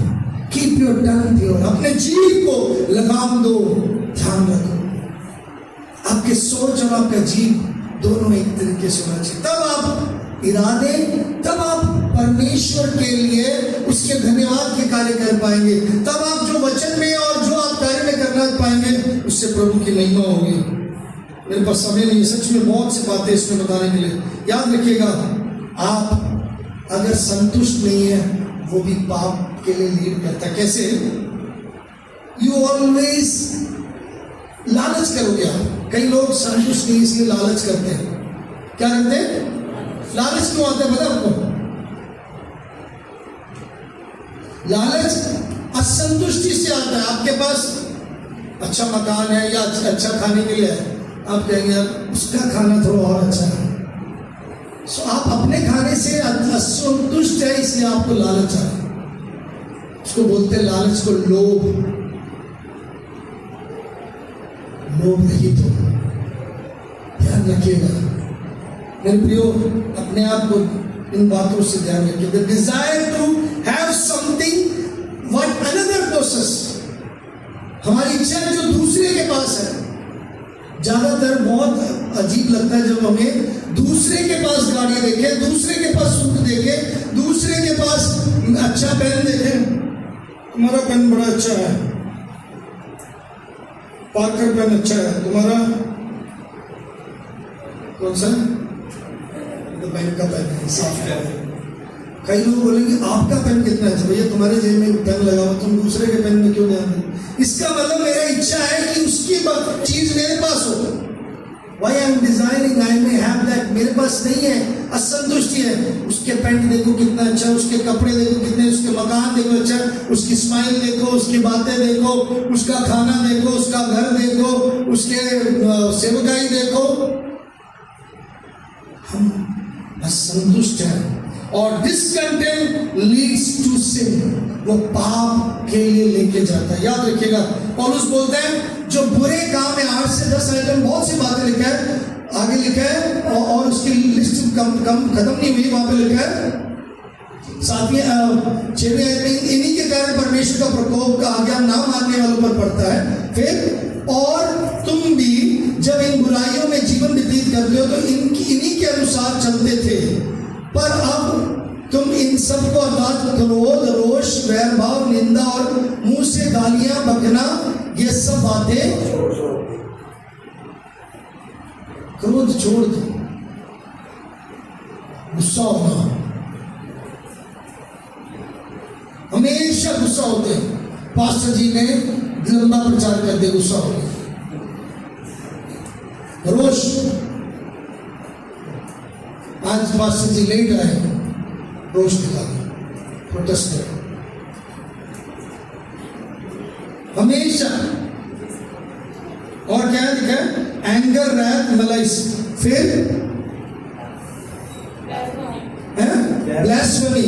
keep your tongue pure. अपने जीभ को लगाम दो, ध्यान रखो आपके सोच और आपका जीभ दोनों एक तरीके से होना चाहिए। तब आप इरादे, तब आप परमेश्वर के लिए उसके धन्यवाद के कार्य कर पाएंगे। तब आप जो वचन में और जो आप कार्य में करना पाएंगे उससे प्रभु की महिमा होगी। मेरे पास समय नहीं है, सच में बहुत सी बातें इसमें बताने के लिए। याद रखिएगा, आप अगर संतुष्ट नहीं है वो भी पाप के लिए लीड करता है। कैसे? यू ऑलवेज लालच करोगे आप। कई लोग संतुष्ट नहीं इसलिए लालच करते हैं। क्या करते हैं? लालच क्यों आता है पता है आपको? लालच असंतुष्टि से आता है। आपके पास अच्छा मकान है या अच्छा खाने के लिए है, आप कहेंगे यार उसका खाना थोड़ा और अच्छा है। सो आप अपने खाने से असंतुष्ट है इसलिए आपको लालच आ रहा है। उसको बोलते हैं लालच को लोभ। लोभ नहीं तो ध्यान रखिएगा मेरे प्रियो, अपने आप को इन बातों से ध्यान रखिए। The desire to have something what another possess, हमारी इच्छा जो दूसरे के पास है। ज्यादातर बहुत अजीब लगता है जब हमें दूसरे के पास गाड़ी देखे, दूसरे के पास सूट देखे, दूसरे के पास अच्छा पेन देखे। तुम्हारा पेन बड़ा अच्छा है, पार्कर पेन अच्छा है, तुम्हारा कौन सा? तो बैंक का पेन है, साफ है। कई लोग बोलेंगे आपका पेन कितना है? भैया तुम्हारे जेब में पेन लगा हुआ, तुम दूसरे के पेन में क्यों ध्यान दो? इसका मतलब मेरा इच्छा है कि उसकी चीज मेरे पास हो। Why I am desiring I may have that, मेरे पास नहीं है, असंतुष्टि है। उसके पैंट देखो कितना अच्छा, उसके कपड़े देखो कितने, उसके मकान देखो अच्छा, उसकी स्माइल देखो, उसकी बातें देखो, उसका खाना देखो, उसका घर देखो, उसके सेवकाई देखो। हम असंतुष्ट हैं और डिसकंटेंट लीड्स टू सिन, वो पाप के लिए लेके जाता है। याद रखिएगा, पौलुस बोलते हैं जो बुरे काम है, 8 से 10 आइटम, बहुत सी बातें लिखा है, आगे लिखा है और उसकी लिस्ट खत्म नहीं हुई। वहां पे लिखा है 7वें 6वें आयत में, इन्हीं के कारण परमेश्वर का प्रकोप का आज्ञा ना मानने वालों पर पड़ता है। फिर और तुम भी जब इन बुराइयों में जीवन व्यतीत करते हो तो इन्हीं के अनुसार चलते थे, पर अब तुम इन सब को अर्थात क्रोध, रोष, वैर भाव, निंदा और मुंह से गालियां बकना, ये सब बातें क्रोध छोड़ दो। गुस्सा होना, हमेशा गुस्सा होते हैं। पास्टर जी ने लंबा प्रचार कर दिया, गुस्सा हो गया। रोष, आज पास्टर जी लेट आए, रोष दिखा दिया, प्रोटेस्ट कर। हमेशा और क्या दिखा? Anger, wrath, malice. फिर ब्लास्फेमी,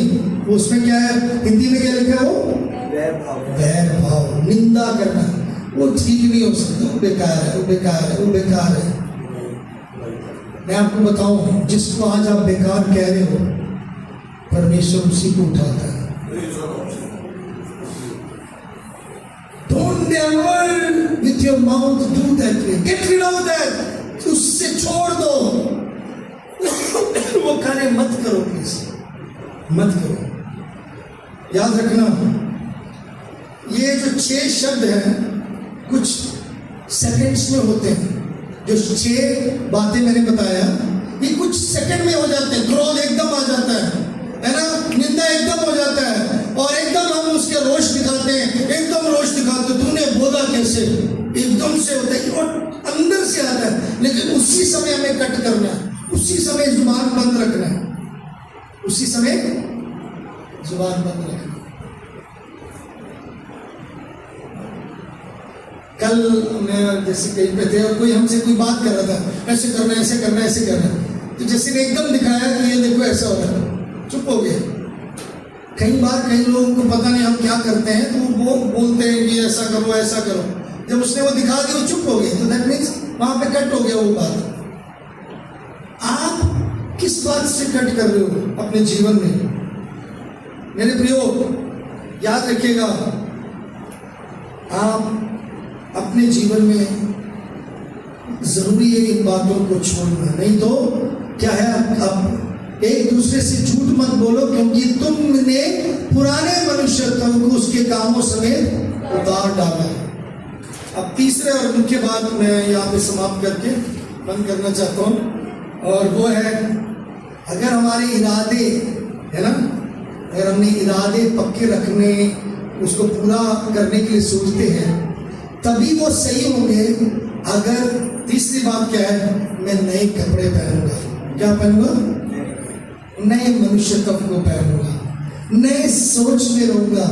उसमें क्या है? हिंदी में क्या लिखा है वो? वैर भाव, निंदा करना। वो ठीक नहीं हो सकता, वो बेकार है, वो बेकार है, वो बेकार है। मैं आपको बताऊं, जिसको आज आप बेकार कह रहे हो, परमेश्वर उसी को उठाता है। Don't never with your mouth do that way. Get rid of that. उससे छोड़ दो, वो कार्य मत करो, प्लीज मत करो। याद रखना, ये जो 6 शब्द हैं कुछ सेकंड्स में होते हैं। जो 6 बातें मैंने बताया ये कुछ सेकंड में हो जाते हैं। क्रोध एकदम आ जाता है ना, निंदा एकदम हो जाता है और एकदम हम उसके रोष दिखाते हैं, एकदम रोष दिखाते, तूने बोला कैसे, एकदम से होता है और अंदर से आता है। लेकिन उसी समय हमें कट करना है, उसी समय जुबान बंद रखना है, उसी समय जुबान बंद रखना है। कल मैं जैसे कहीं पे थे और कोई हमसे कोई बात कर रहा था, ऐसे करना, ऐसे करना, ऐसे करना। तो जैसे ने एकदम दिखाया कि ये देखो ऐसा हो रहा है, चुप हो गया। कई बार कई लोगों को पता नहीं हम क्या करते हैं तो वो बोलते हैं कि ऐसा करो ऐसा करो, जब उसने वो दिखा दिया वो चुप हो गए, तो दैट मीन्स वहां पे कट हो गया वो बात। आप किस बात से कट कर रहे हो अपने जीवन में? मेरे प्रियो, याद रखिएगा, आप अपने जीवन में जरूरी है इन बातों को छोड़ना, नहीं तो क्या है, आप एक दूसरे से झूठ मत बोलो, क्योंकि तुमने पुराने मनुष्यत्व को उसके कामों समेत उतार डाला है। अब तीसरे और मुख्य बात मैं यहाँ पे समाप्त करके बंद करना चाहता हूँ, और वो है, अगर हमारे इरादे है ना, अगर हमने इरादे पक्के रखने, उसको पूरा करने के लिए सोचते हैं, तभी वो सही होंगे। अगर तीसरी बात क्या है, मैं नए कपड़े पहनूंगा। क्या पहनूंगा? नए मनुष्यत्व को पहनूंगा, नए सोच में रहूंगा,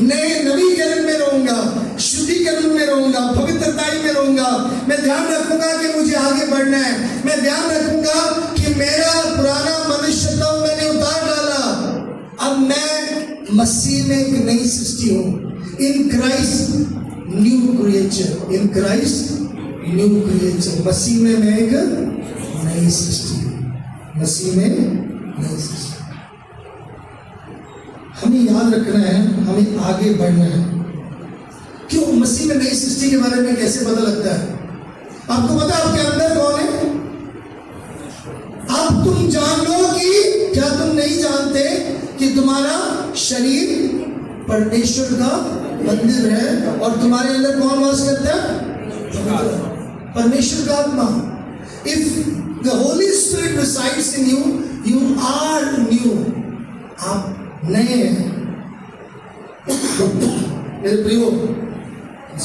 नए नवीकरण में रहूंगा, शुद्धिकरण में रहूंगा, पवित्रताई में रहूंगा। मैं ध्यान रखूंगा कि मुझे आगे बढ़ना है। मैं ध्यान रखूंगा कि मेरा पुराना मनुष्यत्व मैंने उतार डाला, अब मैं मसीह में एक नई सृष्टि हूं। In Christ new creature, in Christ new creature. मसीह में मैं एक नई सृष्टि हूं, मसीह में नई सृष्टि। हमें याद रखना है, हमें आगे बढ़ना है। क्यों? मसीह में नई सृष्टि के बारे में कैसे पता लगता है? आपको पता है आपके अंदर कौन है? अब तुम जान लो कि क्या तुम नहीं जानते कि तुम्हारा शरीर परमेश्वर का मंदिर है, और तुम्हारे अंदर कौन वास करता है? परमेश्वर का आत्मा। If the Holy Spirit resides in you, you are new. आप नए हैं। मेरे प्रियो,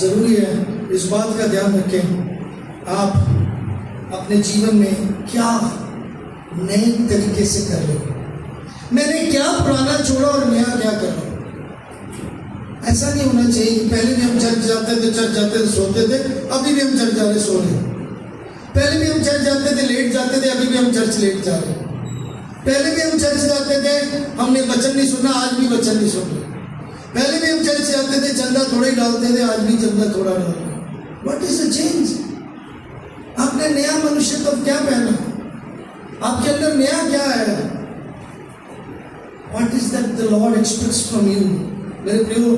जरूरी है इस बात का ध्यान रखें, आप अपने जीवन में क्या नए तरीके से कर रहे हो। मैंने क्या पुराना छोड़ा और नया क्या कर रहा हूं। ऐसा नहीं होना चाहिए कि पहले भी हम चर्च जाते थे सोते थे, अभी भी हम चर्च जा रहे सो रहे। पहले भी हम चर्च जाते थे लेट जाते थे, अभी भी हम चर्च लेट जा रहे। पहले भी हम चर्च जाते थे, हमने वचन नहीं सुना, आज भी वचन नहीं सुन रहे। पहले भी हम चर्च जाते थे, चंदा थोड़ा ही डालते थे, आज भी चंदा थोड़ा डाल रहे। What is the change? आपने नया मनुष्यत्व क्या पहना? आपके अंदर नया क्या है? What is that the Lord aspects from you? मेरे प्रियो,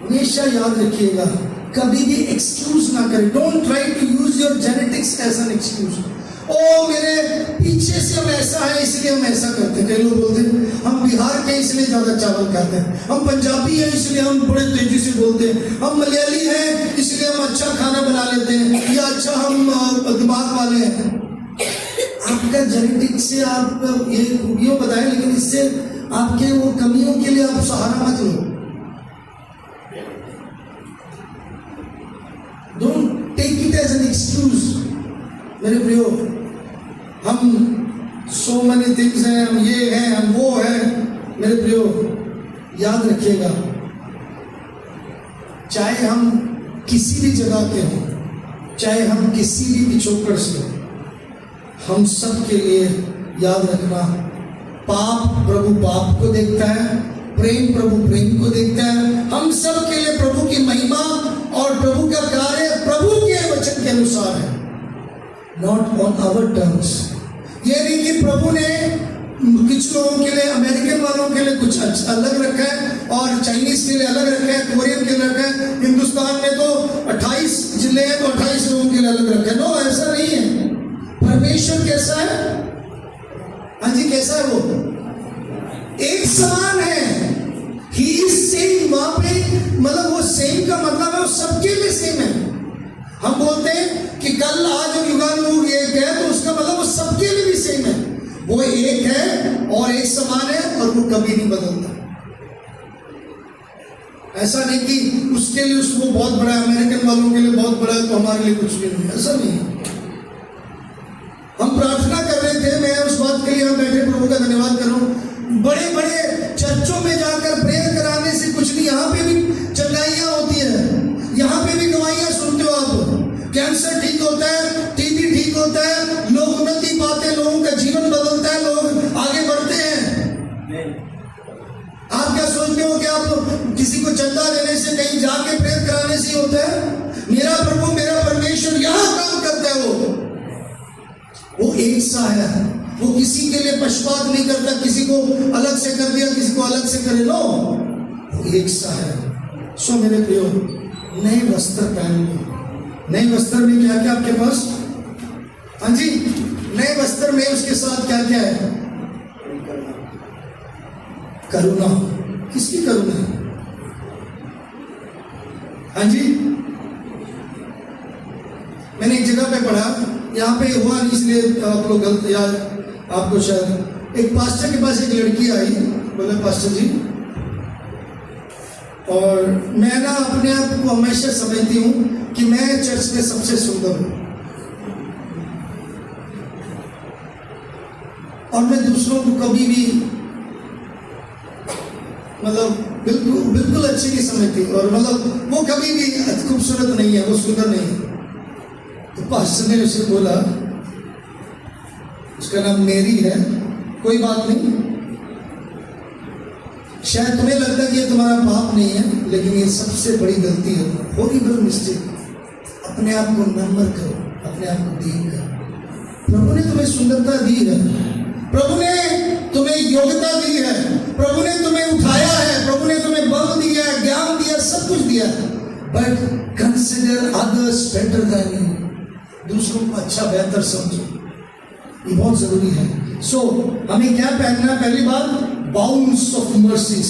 हमेशा याद रखिएगा, कभी भी एक्सक्यूज ना करें। Don't try to use your genetics as an excuse. ओ मेरे पीछे से हम ऐसा है इसलिए हम ऐसा करते हैं। कई लोग बोलते हैं हम बिहार के इसलिए ज्यादा चावल खाते हैं, हम पंजाबी हैं इसलिए हम बड़े तेजी से बोलते हैं, हम मलयाली हैं इसलिए हम अच्छा खाना बना लेते हैं, या अच्छा हम दिमाग वाले हैं। आपका जेनेटिक्स से आप ये खूबियों बताएं, लेकिन इससे आपके वो कमियों के लिए आप सहारा मत लो। Don't take it as an excuse. मेरे प्रियो, हम सो मेनी थिंग्स हैं, हम ये हैं, हम वो हैं। मेरे प्रियो, याद रखिएगा, चाहे हम किसी भी जगह के हों, चाहे हम किसी भी पिछोकड़ से हों, हम सब के लिए याद रखना, पाप प्रभु पाप को देखता है, प्रेम प्रभु प्रेम को देखता है। हम सब के लिए प्रभु की महिमा और प्रभु का कार्य प्रभु के वचन के अनुसार है, नॉट ऑन आवर टर्म्स। ये नहीं कि प्रभु ने कुछ लोगों के लिए, अमेरिकन वालों के लिए कुछ अलग रखा है और चाइनीज के लिए अलग रखा है, कोरियन के लिए रखा है। हिंदुस्तान में तो 28 जिले हैं तो 28 लोगों के लिए अलग रखा है। नो, ऐसा नहीं है। परमेश्वर कैसा है? हाँ जी, कैसा है वो? एक समान है। He is same. वहां पे मतलब वो सेम का मतलब है वो सबके लिए सेम है। हम बोलते हैं कि कल आज और युगानुयुग एक है, तो उसका मतलब वो सबके लिए भी सेम है। वो एक है और एक समान है और वो कभी नहीं बदलता। ऐसा नहीं कि उसके लिए उसको बहुत बड़ा है, अमेरिकन वालों के लिए बहुत बड़ा है तो हमारे लिए कुछ भी नहीं। ऐसा नहीं है। हम प्रार्थना कर रहे थे, मैं उस बात के लिए हम बैठे प्रभु का धन्यवाद कर रहा हूँ। बड़े बड़े चर्चों में जाकर प्रेयर कराने से कुछ नहीं, यहाँ पे भी चंगाइयाँ होती है, यहाँ पे भी गवाहियाँ सुनते हो आप। कैंसर ठीक होता है, टीबी ठीक होता है, लोग उन्नति पाते हैं, लोगों का किसी को चंदा देने से, कहीं जाके प्रेयर कराने से ही होता है। मेरा प्रभु मेरा परमेश्वर यहाँ काम करता है। वो एक सा है, वो किसी के लिए पक्षपात नहीं करता, किसी को अलग से कर दिया किसी को अलग से करे, लो, वो एक सा है। सो मेरे प्रियो, नए वस्त्र पहन लो। नए वस्त्र में क्या क्या आपके पास? हाँ जी, नए वस्त्र में उसके साथ क्या क्या है? करुणा। किसकी करुणा? हाँ जी, मैंने एक जगह पे पढ़ा, यहाँ पे हुआ नहीं इसलिए आप लोग गलत या आपको शायद, एक पास्टर के पास एक लड़की आई, बोले पास्टर जी, और मैं ना अपने आप को हमेशा समझती हूँ कि मैं चर्च में सबसे सुंदर हूँ और मैं दूसरों को कभी भी मतलब बिल्कुल अच्छी नहीं समझती, और मतलब वो कभी भी खूबसूरत नहीं है, वो सुंदर नहीं है। तो पास्टर ने उसे बोला, उसका नाम मेरी है, कोई बात नहीं, शायद तुम्हें लगता है कि ये तुम्हारा पाप नहीं है, लेकिन ये सबसे बड़ी गलती है, हॉरिबल मिस्टेक। अपने आप को नम्र करो, अपने आप को दीन करो। प्रभु ने तुम्हें सुंदरता दी है, प्रभु ने तुम्हें योग्यता दी है, प्रभु ने तुम्हें उठाया है, प्रभु ने तुम्हें बल दिया है, ज्ञान दिया, सब कुछ दिया, but consider others better than you. दूसरों को अच्छा बेहतर समझो, ये बहुत जरूरी है। सो हमें क्या पहनना है? पहली बात, बाउंड्स ऑफ मर्सीज।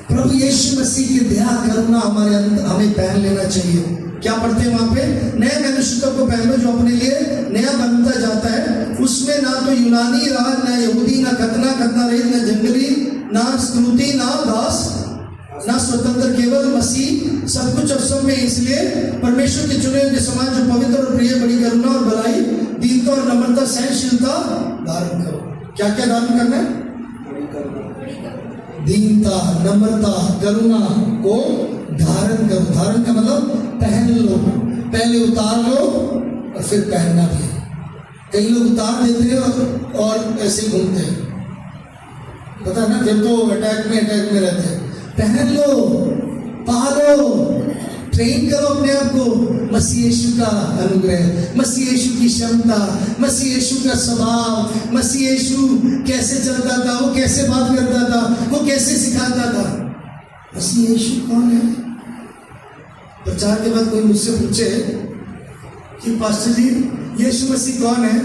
प्रभु यीशु मसीह की दया करुणा हमारे अंदर हमें पहन लेना चाहिए। क्या पढ़ते हैं वहां पे? नए मनुष्यत्व को पहन लो जो अपने लिए नया बनता जाता है। उसमें ना तो यूनानी रहा, ना यहूदी, ना खतना रहित, ना जंगली, ना स्क्रूति, ना दास, ना स्वतंत्र, केवल मसीह सब कुछ अब सब में। इसलिए परमेश्वर के चुने हुए समाज जो पवित्र और प्रिय, बड़ी करुणा और भलाई, दीनता और नम्रता, सहनशीलता धारण करो। क्या क्या धारण करना है? दीनता, नम्रता, करुणा को धारण करो। धारण का मतलब पहन लो, पहले उतार लो और फिर पहनना भी। कई लोग उतार देते हैं और ऐसे घूमते हैं, पता ना, फिर तो अटैक में रहते हैं। पहन लो, पालो, ट्रेन करो अपने आप को। मसीह यीशु का अनुग्रह, मसीह यीशु की क्षमता, मसीह यीशु का स्वभाव, मसीह यीशु कैसे चलता था, वो कैसे बात करता था, वो कैसे सिखाता था। मसीह यीशु कौन है? प्रचार के बाद कोई मुझसे पूछे कि पास्टर जी यीशु मसीह कौन है,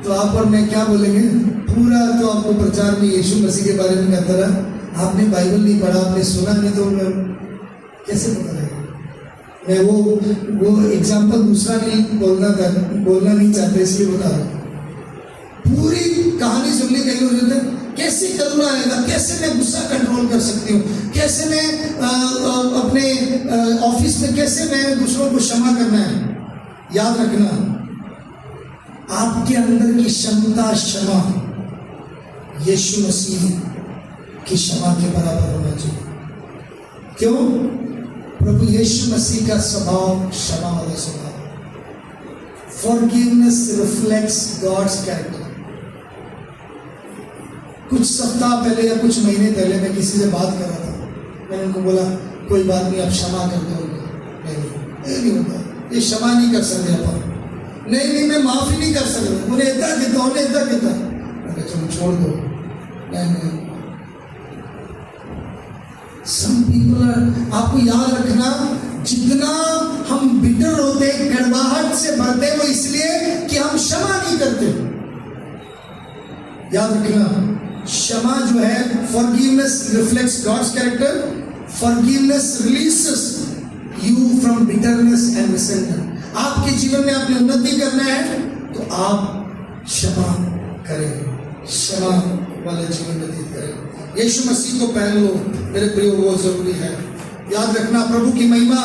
तो आप और मैं क्या बोलेंगे? पूरा तो आपको प्रचार में यीशु मसीह के बारे में कहता रहा। आपने बाइबल नहीं पढ़ा, आपने सुना नहीं, तो मैं कैसे पता लगेगा? मैं वो एग्जाम्पल दूसरा नहीं बोलना नहीं चाहते, इसलिए बता रहा हूँ। पूरी कहानी सुनने के लिए कैसे करुणा आएगा, कैसे मैं गुस्सा कंट्रोल कर सकती हूँ, कैसे मैं अपने ऑफिस में कैसे मैं दूसरों को क्षमा करना है। याद रखना, आपके अंदर की क्षमता, क्षमा यीशु मसीह की क्षमा के बराबर होना चाहिए। क्यों? प्रभु यीशु मसीह का स्वभाव क्षमा वाला स्वभाव। Forgiveness reflects God's character. कुछ सप्ताह पहले या कुछ महीने पहले मैं किसी से बात कर रहा था, मैंने उनको बोला कोई बात नहीं, आप क्षमा कर दो। नहीं होता, ये क्षमा नहीं कर सकते अपन। नहीं मैं माफी नहीं कर सकता, उन्हें इतना कहता, चलो छोड़ दो। नहीं, Some people are, आपको याद रखना, जितना हम बिटर होते, कड़वाहट से भरते, वो इसलिए कि हम क्षमा नहीं करते। याद रखना, क्षमा जो है, forgiveness reflects God's character, forgiveness releases you from bitterness and resentment। आपके जीवन में आपने उन्नति करना है तो आप क्षमा करें, क्षमा वाला जीवन व्यतीत करें। यीशु मसीह को पहन लो मेरे प्रियो, वो जरूरी है। याद रखना, प्रभु की महिमा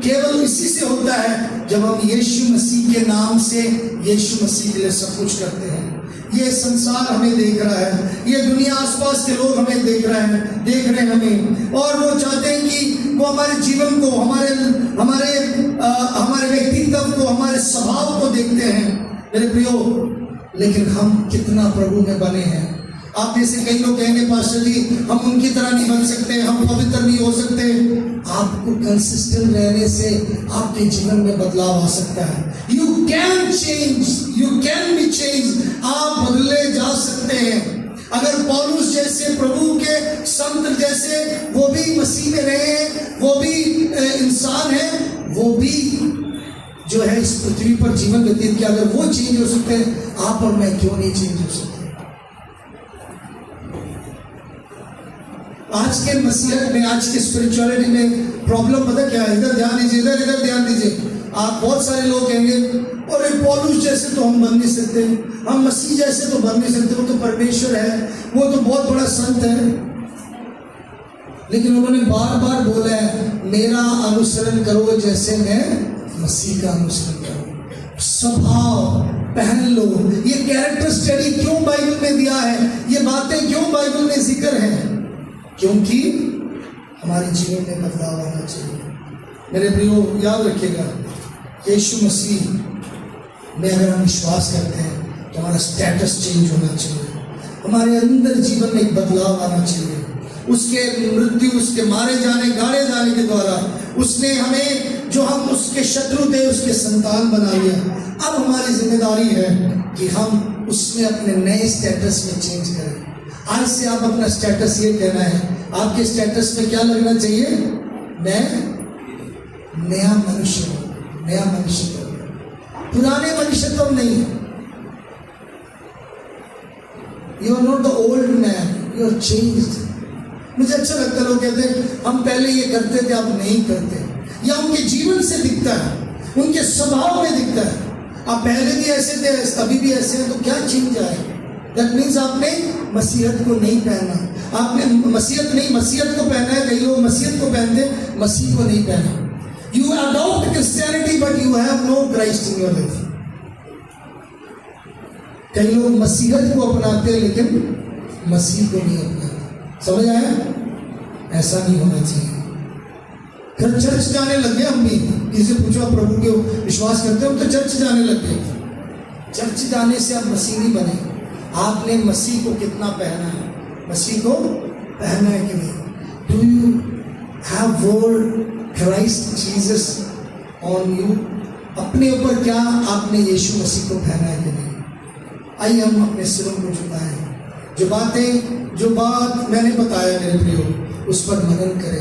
केवल इसी से होता है जब हम यीशु मसीह के नाम से यीशु मसीह के लिए सब कुछ करते हैं। ये संसार हमें देख रहा है, ये दुनिया आसपास के लोग हमें देख रहे हैं हमें, और वो चाहते हैं कि वो हमारे जीवन को, हमारे व्यक्तित्व को, हमारे स्वभाव को देखते हैं मेरे प्रियो। लेकिन हम कितना प्रभु में बने हैं, आप जैसे कई लोग कहेंगे पास्टर जी हम उनकी तरह नहीं बन सकते, हम पवित्र नहीं हो सकते। आपको कंसिस्टेंट रहने से आपके जीवन में बदलाव आ सकता है। You can change, you can be change, आप बदले जा सकते हैं। अगर पौलुस जैसे प्रभु के संत जैसे वो भी मसीह में रहे हैं, वो भी इंसान है, वो भी जो है इस पृथ्वी पर जीवन व्यतीत किया, अगर वो चेंज हो सकते हैं, आप और मैं क्यों नहीं चेंज हो सकते? आज के मसीहत में, आज के स्पिरिचुअलिटी में प्रॉब्लम पता क्या है? इधर ध्यान दीजिए, इधर ध्यान दीजिए। आप बहुत सारे लोग कहेंगे और पौलुस जैसे तो हम बन नहीं सकते, हम मसीह जैसे तो बन नहीं सकते, वो तो परमेश्वर है, वो तो बहुत बड़ा संत है। लेकिन उन्होंने बार बार बोला है मेरा अनुसरण करो जैसे मैं मसीह का अनुसरण करूं। स्वभाव पहन लो। ये कैरेक्टर स्टडी क्यों बाइबल में दिया है? ये बातें क्यों बाइबल में जिक्र है? क्योंकि हमारे जीवन में बदलाव आना चाहिए। मेरे प्रियो याद रखिएगा, यीशु मसीह में अगर हम विश्वास करते हैं तो हमारा स्टेटस चेंज होना चाहिए, हमारे अंदर जीवन में एक बदलाव आना चाहिए। उसके मृत्यु, उसके मारे जाने, गाड़े जाने के द्वारा उसने हमें, जो हम उसके शत्रु थे, उसके संतान बना लिया। अब हमारी जिम्मेदारी है कि हम उसमें अपने नए स्टेटस में चेंज करें। आज से आप अपना स्टेटस ये कहना है, आपके स्टेटस में क्या लगना चाहिए? मैं नया मनुष्य हूं, नया मनुष्य हूं, पुराने मनुष्य तो नहीं। You are not the old man, you are changed. मुझे अच्छा लगता है लोग कहते हैं हम पहले ये करते थे, अब नहीं करते, या उनके जीवन से दिखता है, उनके स्वभाव में दिखता है। आप पहले भी ऐसे थे, अभी भी ऐसे हैं, तो क्या चेंज आए? दैट मीन्स आपने मसीहत को नहीं पहना, आपने मसीहत को पहना है। कई लोग मसीहत को पहनते, मसीह को नहीं पहना। You adopt Christianity but you have no Christ in your life. कई लोग मसीहत को अपनाते हैं लेकिन मसीह को नहीं अपनाते। समझ आया? ऐसा नहीं होना चाहिए। फिर चर्च जाने लग गए हम भी। किसी पूछो आप प्रभु के विश्वास करते हो तो चर्च जाने लग गए। चर्च जाने से आप मसीह नहीं बने। आपने मसीह को कितना पहना है? मसीह को पहना है कि नहीं? Do you have word Christ Jesus on you? अपने ऊपर क्या आपने यीशु मसीह को पहना है कि नहीं? आइए हम अपने सिरों को झुकाएं। जो बात मैंने बताया मेरे प्रियो, उस पर मनन करें।